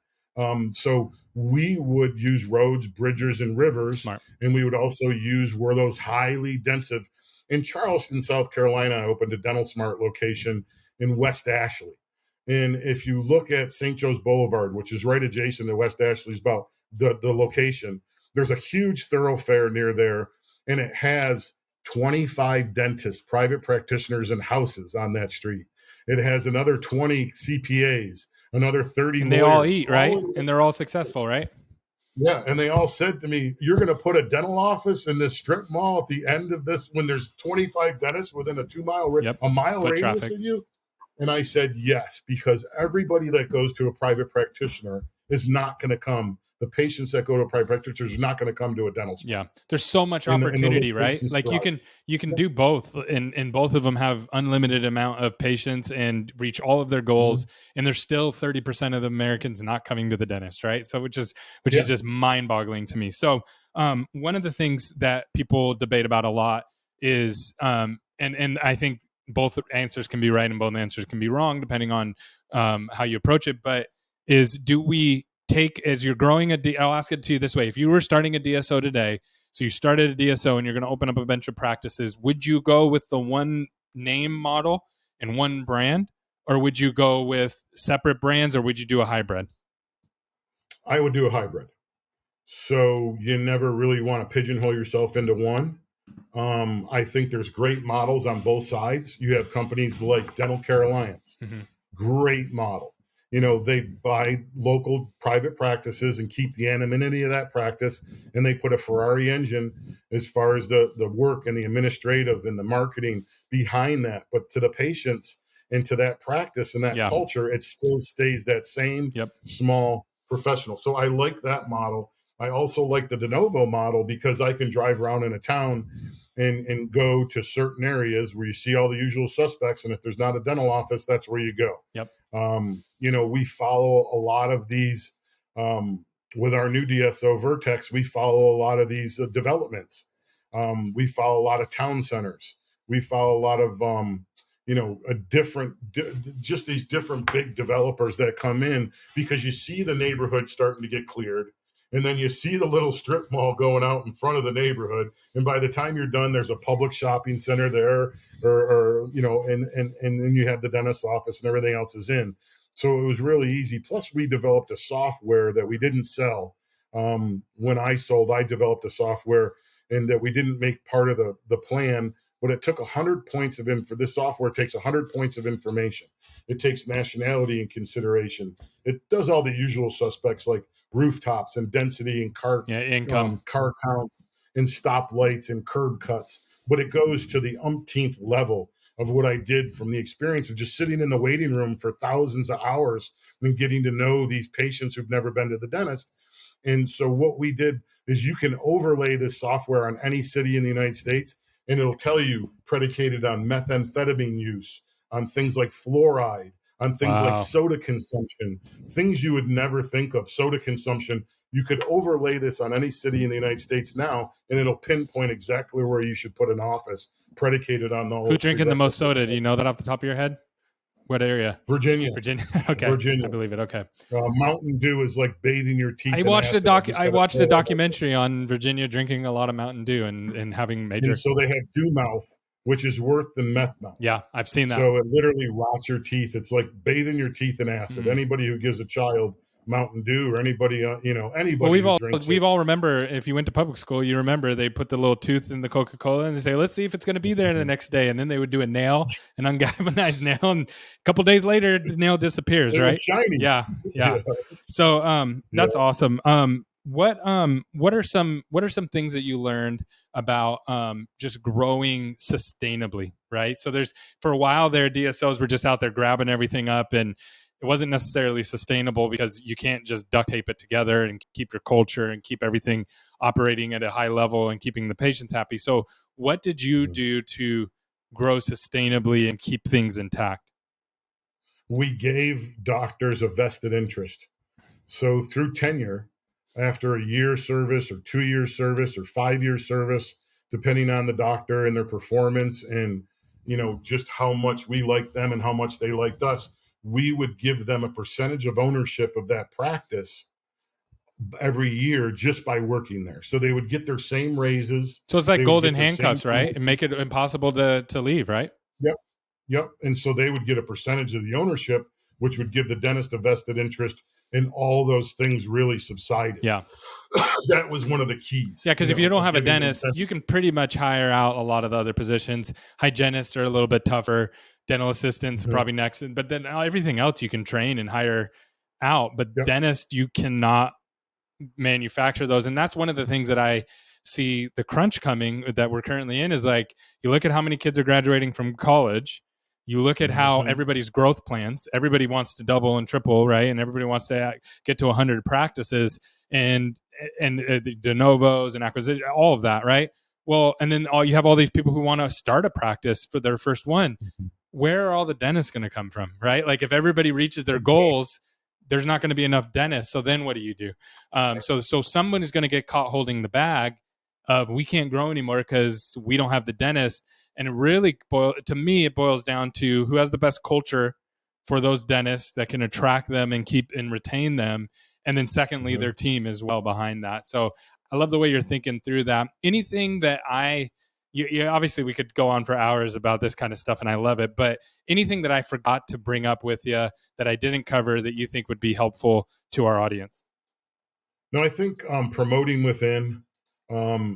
So we would use roads, bridges, and rivers. Smart. And we would also use where those highly densive. In Charleston, South Carolina, I opened a Dental Smart location in West Ashley. And if you look at St. Joe's Boulevard, which is right adjacent to West Ashley's about the location, there's a huge thoroughfare near there, and it has 25 dentists, private practitioners, and houses on that street. It has another 20 CPAs, another 30 and they lawyers, all eat, right? And they're all successful, right? Yeah, and they all said to me, you're going to put a dental office in this strip mall at the end of this when there's 25 dentists within a 2 mile, a mile radius of you? And I said, yes, because everybody that goes to a private practitioner is not going to come. The patients that go to a private practitioner is not going to come to a dental spa. Yeah. There's so much And the opportunity, right? locations Like thrive. you can do both, and both of them have unlimited amount of patients and reach all of their goals. And there's still 30% of the Americans not coming to the dentist, right? So which is Yeah. just mind boggling to me. So one of the things that people debate about a lot is and I think both answers can be right and both answers can be wrong depending on how you approach it. But is, do we take, as you're growing I'll ask it to you this way: if you were starting a DSO today, so you started a DSO and you're going to open up a bunch of practices, would you go with the one name model and one brand, or would you go with separate brands, or would you do a hybrid? I would do a hybrid. So you never really want to pigeonhole yourself into one. I think there's great models on both sides. You have companies like Dental Care Alliance, great model. You know, they buy local private practices and keep the anonymity of that practice, and they put a Ferrari engine as far as the work and the administrative and the marketing behind that. But to the patients and to that practice and that culture, it still stays that same small professional. So I like that model. I also like the Denovo model because I can drive around in a town and go to certain areas where you see all the usual suspects. And if there's not a dental office, that's where you go. You know, we follow a lot of these with our new DSO Vertex. We follow a lot of these developments. We follow a lot of town centers. We follow a lot of you know, just these different big developers that come in because you see the neighborhood starting to get cleared. And then you see the little strip mall going out in front of the neighborhood. And by the time you're done, there's a public shopping center there, or you know, and then you have the dentist's office and everything else is in. So it was really easy. Plus, we developed a software that we didn't sell. When I sold, I developed a software and that we didn't make part of the plan. But it took 100 points of info. This software takes 100 points of information. It takes nationality in consideration. It does all the usual suspects like rooftops and density and car income, car counts and stoplights and curb cuts. But it goes to the umpteenth level of what I did from the experience of just sitting in the waiting room for thousands of hours and getting to know these patients who've never been to the dentist. And so what we did is you can overlay this software on any city in the United States, and it'll tell you predicated on methamphetamine use, on things like fluoride, on things like soda consumption, things you would never think of, soda consumption. You could overlay this on any city in the United States now, and it'll pinpoint exactly where you should put an office predicated on the whole. Who's drinking the most soda? Do you know that off the top of your head? What area? Virginia. Okay. Virginia. I believe it. Okay. Mountain Dew is like bathing your teeth. I watched a documentary on Virginia drinking a lot of Mountain Dew and having major. And so they have Dew Mouth, which is worse than meth mouth. Yeah, I've seen that. So it literally rots your teeth. It's like bathing your teeth in acid. Anybody who gives a child Mountain Dew, or anybody, anybody. Well, we've all remember, if you went to public school, you remember they put the little tooth in the Coca-Cola and they say, let's see if it's going to be there the next day. And then they would do a nail, an ungalvanized nail. And a couple days later, the nail disappears, right? Shiny. Yeah. So that's awesome. What are some things that you learned about just growing sustainably, right? So for a while there, DSOs were just out there grabbing everything up, and it wasn't necessarily sustainable because you can't just duct tape it together and keep your culture and keep everything operating at a high level and keeping the patients happy. So what did you do to grow sustainably and keep things intact? We gave doctors a vested interest. So through tenure, after a year service or 2 years service or 5 years service, depending on the doctor and their performance and, just how much we liked them and how much they liked us, we would give them a percentage of ownership of that practice every year just by working there. So they would get their same raises. So it's like golden handcuffs, right? And make it impossible to leave, right? Yep. And so they would get a percentage of the ownership, which would give the dentist a vested interest, and all those things really subsided. Yeah. That was one of the keys. Yeah, because if you don't have a dentist, you can pretty much hire out a lot of the other positions. Hygienists are a little bit tougher. Dental assistants probably next. But then everything else you can train and hire out. But dentist, you cannot manufacture those. And that's one of the things that I see the crunch coming that we're currently in is like, you look at how many kids are graduating from college You look at how everybody's growth plans, everybody wants to double and triple, right? And everybody wants to get to 100 practices and the Denovos and acquisition, all of that, right? Well, and then you have all these people who want to start a practice for their first one. Where are all the dentists going to come from, right? Like if everybody reaches their goals, there's not going to be enough dentists. So then what do you do? So someone is going to get caught holding the bag of we can't grow anymore because we don't have the dentist. And it really, to me, it boils down to who has the best culture for those dentists that can attract them and keep and retain them. And then secondly, their team as well behind that. So I love the way you're thinking through that. Anything that you obviously we could go on for hours about this kind of stuff and I love it, but anything that I forgot to bring up with you that I didn't cover that you think would be helpful to our audience? No, I think promoting within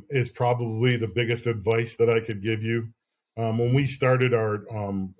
is probably the biggest advice that I could give you. When we started our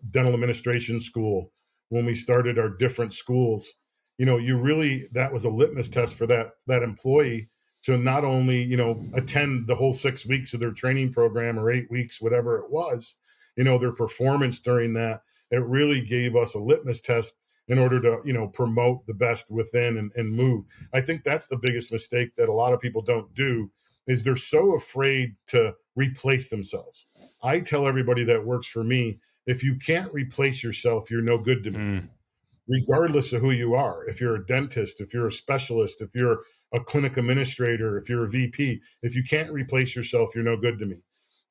dental administration school, when we started our different schools, that was a litmus test for that employee to not only, attend the whole 6 weeks of their training program or 8 weeks, whatever it was, their performance during that. It really gave us a litmus test in order to, promote the best within and move. I think that's the biggest mistake that a lot of people don't do is they're so afraid to replace themselves. I tell everybody that works for me, if you can't replace yourself, you're no good to me, regardless of who you are. If you're a dentist, if you're a specialist, if you're a clinic administrator, if you're a VP, if you can't replace yourself, you're no good to me.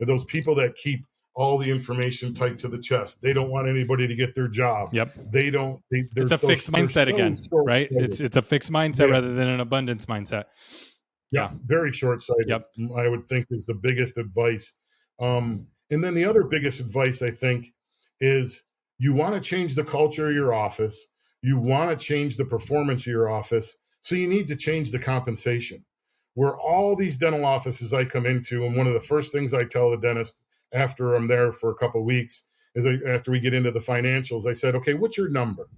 Those people that keep all the information tight to the chest, they don't want anybody to get their job. Yep. It's a fixed mindset again, right? It's a fixed mindset rather than an abundance mindset. Yeah, very short-sighted. Yep. I would think is the biggest advice. And then the other biggest advice I think is you want to change the culture of your office. You want to change the performance of your office. So you need to change the compensation. Where all these dental offices I come into, and one of the first things I tell the dentist after I'm there for a couple of weeks is after we get into the financials, I said, okay, what's your number?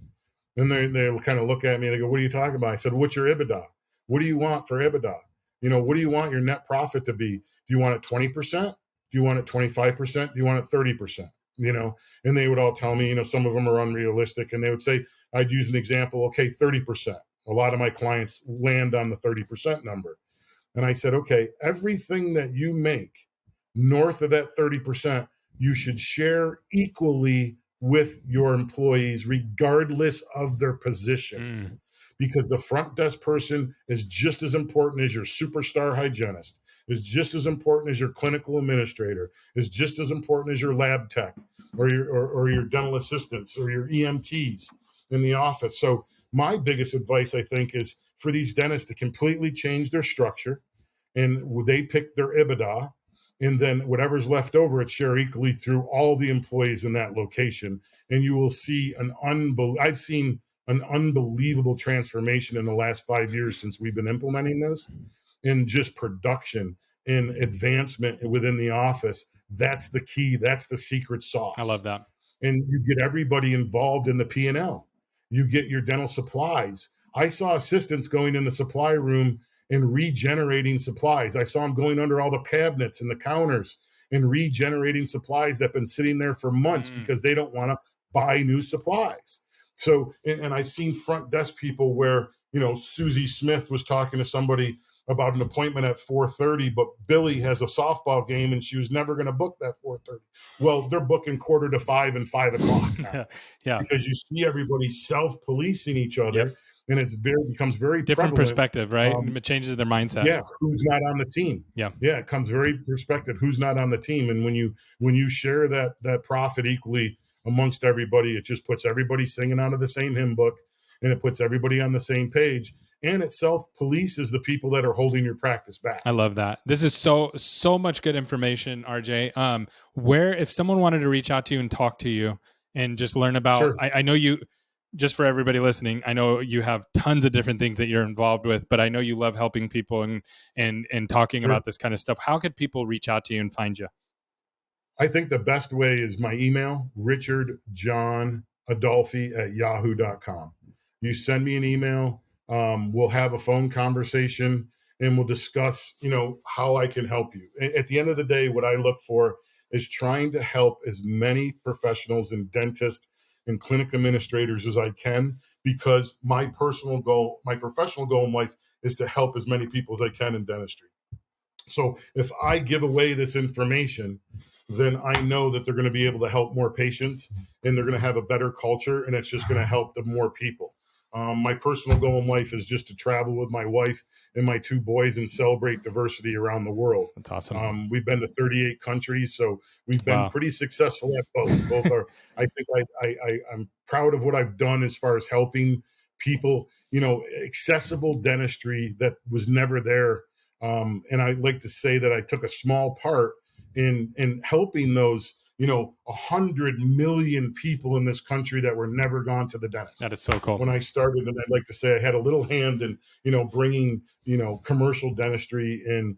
And they'll kind of look at me and they go, what are you talking about? I said, what's your EBITDA? What do you want for EBITDA? What do you want your net profit to be? Do you want it 20%? Do you want it 25%? Do you want it 30%? And they would all tell me, some of them are unrealistic. And they would say, I'd use an example, okay, 30%. A lot of my clients land on the 30% number. And I said, okay, everything that you make north of that 30%, you should share equally with your employees, regardless of their position. Because the front desk person is just as important as your superstar hygienist, is just as important as your clinical administrator, is just as important as your lab tech or your dental assistants or your EMTs in the office. So my biggest advice, I think, is for these dentists to completely change their structure, and they pick their EBITDA, and then whatever's left over, it's share equally through all the employees in that location. And you will see I've seen an unbelievable transformation in the last 5 years since we've been implementing this in just production and advancement within the office. That's the key. That's the secret sauce. I love that. And you get everybody involved in the P&L. You get your dental supplies. I saw assistants going in the supply room and regenerating supplies. I saw them going under all the cabinets and the counters and regenerating supplies that have been sitting there for months because they don't want to buy new supplies. So, and I've seen front desk people where, Susie Smith was talking to somebody about an appointment at 4:30, but Billy has a softball game and she was never going to book that 4:30. Well, they're booking 4:45 and 5 o'clock now. Yeah. Because you see everybody self-policing each other. Yep. And becomes very different prevalent. Perspective, right? It changes their mindset. Yeah, who's not on the team? Yeah, it comes very perspective. Who's not on the team? And when you share that profit equally amongst everybody, it just puts everybody singing out of the same hymn book, and it puts everybody on the same page. And it self-polices the people that are holding your practice back. I love that. This is so much good information, RJ. Where if someone wanted to reach out to you and talk to you and just learn about, Sure. I know you. Just for everybody listening, I know you have tons of different things that you're involved with, but I know you love helping people and talking about this kind of stuff. How could people reach out to you and find you? I think the best way is my email, richardjohnadolfi@yahoo.com. You send me an email. We'll have a phone conversation and we'll discuss, how I can help you. At the end of the day, what I look for is trying to help as many professionals and dentists and clinic administrators as I can, because my professional goal in life is to help as many people as I can in dentistry. So if I give away this information, then I know that they're going to be able to help more patients, and they're going to have a better culture, and it's just going to help the more people. My personal goal in life is just to travel with my wife and my 2 boys and celebrate diversity around the world. That's awesome. We've been to 38 countries, so we've been pretty successful at both. Both are. I think I'm proud of what I've done as far as helping people. Accessible dentistry that was never there. And I like to say that I took a small part in helping those 100 million people in this country that were never gone to the dentist. That is so cool. When I started, and I'd like to say I had a little hand in bringing commercial dentistry and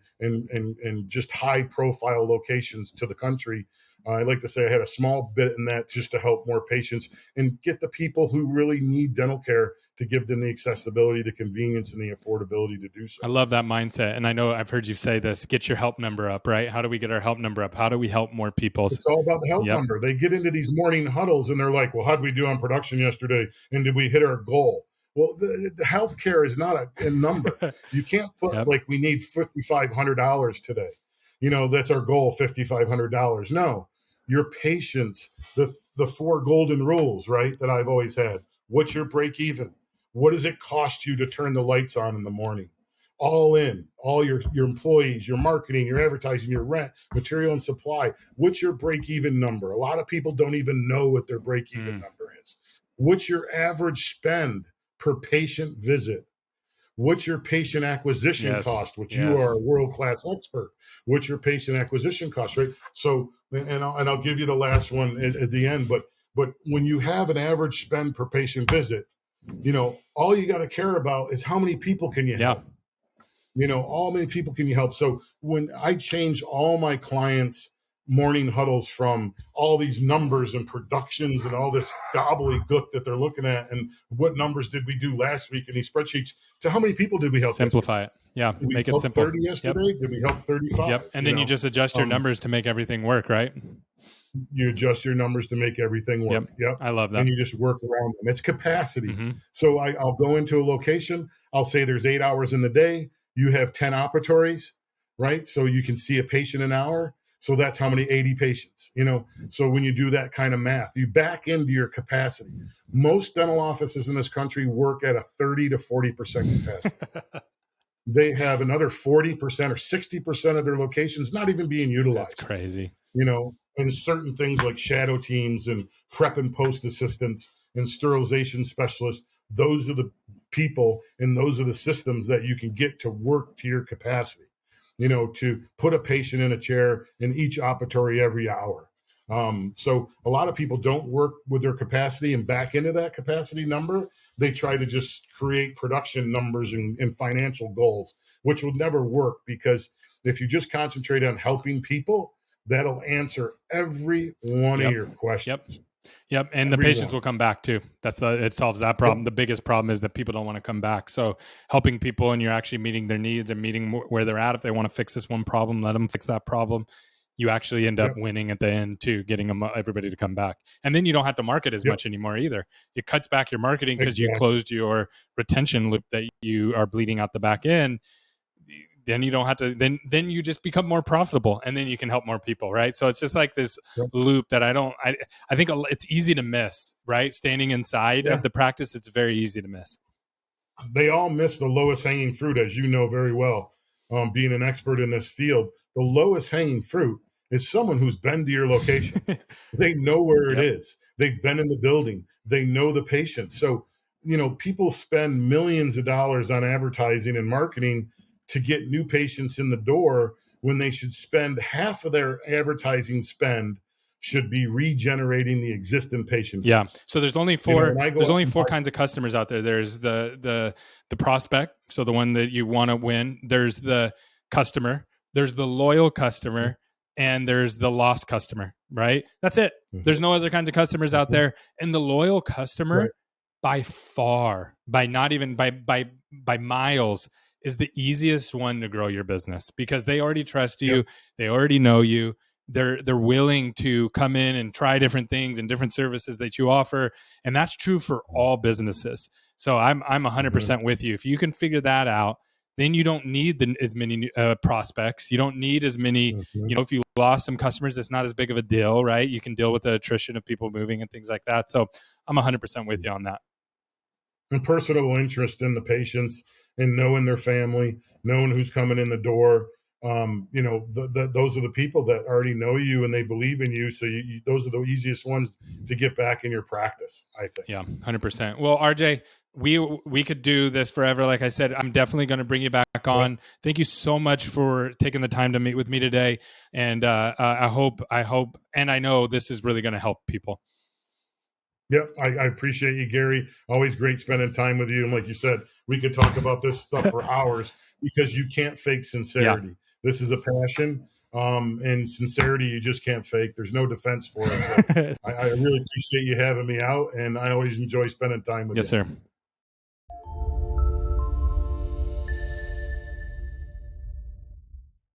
just high profile locations to the country. I like to say I had a small bit in that just to help more patients and get the people who really need dental care, to give them the accessibility, the convenience, and the affordability to do so. I love that mindset. And I know I've heard you say this, get your help number up, right? How do we get our help number up? How do we help more people? It's all about the help number. They get into these morning huddles and they're like, well, how did we do on production yesterday? And did we hit our goal? Well, the healthcare is not a number. You can't put like, we need $5,500 today. That's our goal, $5,500. No, your patients, the 4 golden rules, right, that I've always had. What's your break even? What does it cost you to turn the lights on in the morning? All in, all your employees, your marketing, your advertising, your rent, material and supply. What's your break-even number? A lot of people don't even know what their break-even number is. What's your average spend per patient visit? What's your patient acquisition cost, which you are a world-class expert? What's your patient acquisition cost, right? So, and I'll give you the last one at the end, but when you have an average spend per patient visit, all you got to care about is how many people can you help? How many people can you help? So when I change all my clients' morning huddles from all these numbers and productions and all this gobbledygook that they're looking at, and what numbers did we do last week in these spreadsheets, to how many people did we help? Simplify it. Yeah, make it simple. 30 yesterday? Did we help 35? Yep. And then you just adjust your numbers to make everything work, right? You adjust your numbers to make everything work. Yep. I love that. And you just work around them. It's capacity. So I'll go into a location. I'll say there's 8 hours in the day. You have 10 operatories, right? So you can see a patient an hour. So that's how many 80 patients, So when you do that kind of math, you back into your capacity. Most dental offices in this country work at a 30 to 40% capacity. They have another 40% or 60% of their locations not even being utilized. That's crazy. And certain things like shadow teams and prep and post assistants and sterilization specialists, those are the people and those are the systems that you can get to work to your capacity, to put a patient in a chair in each operatory every hour. So a lot of people don't work with their capacity and back into that capacity number. They try to just create production numbers and financial goals, which will never work, because if you just concentrate on helping people, that'll answer every one of your questions. Yep. And the patients will come back too. It solves that problem. The biggest problem is that people don't want to come back. So helping people, and you're actually meeting their needs and meeting where they're at. If they want to fix this one problem, let them fix that problem. You actually end up winning at the end too, getting everybody to come back. And then you don't have to market as much anymore either. It cuts back your marketing because you closed your retention loop that you are bleeding out the back end. Then you don't have to, then you just become more profitable, and then you can help more people. Right. So it's just like this loop that I think it's easy to miss, right? Standing inside of the practice, it's very easy to miss. They all miss the lowest hanging fruit, as you know very well, being an expert in this field. The lowest hanging fruit is someone who's been to your location. They know where it is. They've been in the building. They know the patient. So, people spend millions of dollars on advertising and marketing to get new patients in the door, when they should spend half of their advertising spend should be regenerating the existing patient base. So there's only four kinds of customers out there. There's the prospect, so the one that you want to win. There's the customer, there's the loyal customer, and there's the lost customer, right? That's it. There's no other kinds of customers out there. And the loyal customer, by far, by miles, is the easiest one to grow your business, because they already trust you. They already know you. they're willing to come in and try different things and different services that you offer, and that's true for all businesses. So I'm 100% with you. If you can figure that out, then you don't need as many prospects. You don't need as many. If you lost some customers, it's not as big of a deal, right? You can deal with the attrition of people moving and things like that. So I'm 100% with you on that. And personal interest in the patients and knowing their family, knowing who's coming in the door. Those are the people that already know you and they believe in you. So those are the easiest ones to get back in your practice, I think. Yeah, 100%. Well, RJ, we could do this forever. Like I said, I'm definitely going to bring you back on. Yeah. Thank you so much for taking the time to meet with me today. And I hope, and I know this is really going to help people. Yep, I appreciate you, Gary. Always great spending time with you. And like you said, we could talk about this stuff for hours because you can't fake sincerity. Yeah. This is a passion, and sincerity you just can't fake. There's no defense for it. So I really appreciate you having me out, and I always enjoy spending time with you. Yes, sir.